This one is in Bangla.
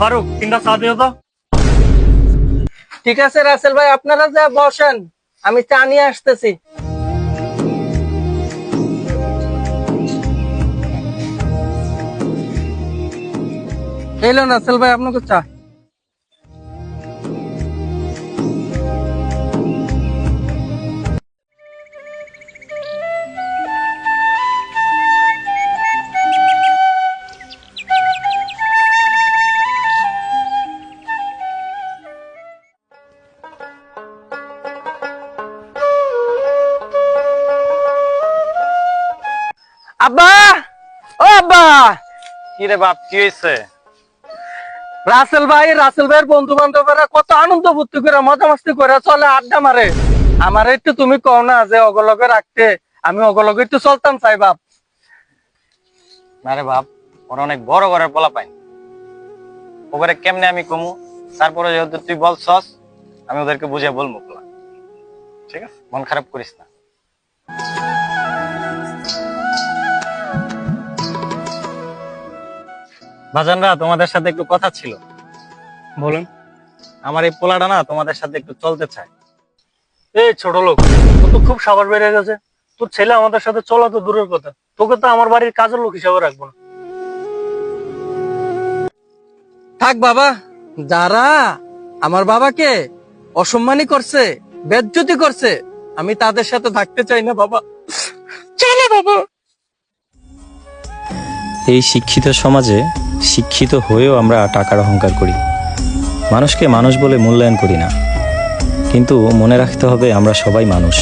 ফারুক 3টা চা দিও তো। ঠিক আছে রাসেল ভাই, আপনারা যা বসেন, আমি চা নিয়ে আসতেছি। এলো রাসেল ভাই আপনাকে চা। আব্বা, ও আব্বা। কি রে বাপ, কি হয়েছে? রাসেল ভাইয়ের বন্ধু বান্ধবরা কত আনন্দ ফুর্তি করে মজা মাস্তি করে চলে, আড্ডা মারে। আমার একটু তুমি কও না যে অগলগে রাখতে, আমি অগলগে একটু চলতাম চাই বাপ। না রে বাপ, ওরা অনেক বড় ঘরের পোলা পাই, ওকে কেমনে আমি কমু? তারপরে যেহেতু তুই বলছস, আমি ওদেরকে বুঝিয়ে বলবো। ঠিক আছে, মন খারাপ করিস না। ভাজানরা, তোমাদের সাথে একটু কথা ছিল। বলেন। আমার এই পোলাটা না তোমাদের সাথে একটু চলতে চায়। এই ছোট লোক, তোর তো খুব সাবার বেড়ে গেছে। তোর ছেলে আমাদের সাথে চলা তো দূরের কথা, তোকে তো আমার বাড়ির কাজের লোক হিসাবে রাখবো না। থাক বাবা, যারা আমার বাবাকে অসম্মানী করছে, বেজ্জতি করছে, আমি তাদের সাথে থাকতে চাই না বাবা। চলো বাবা। এই শিক্ষিত সমাজে শিক্ষিত হয়েও আমরা টাকার অহংকার করি, মানুষকে মানুষ বলে মূল্যায়ন করি না। কিন্তু মনে রাখতে হবে আমরা সবাই মানুষ।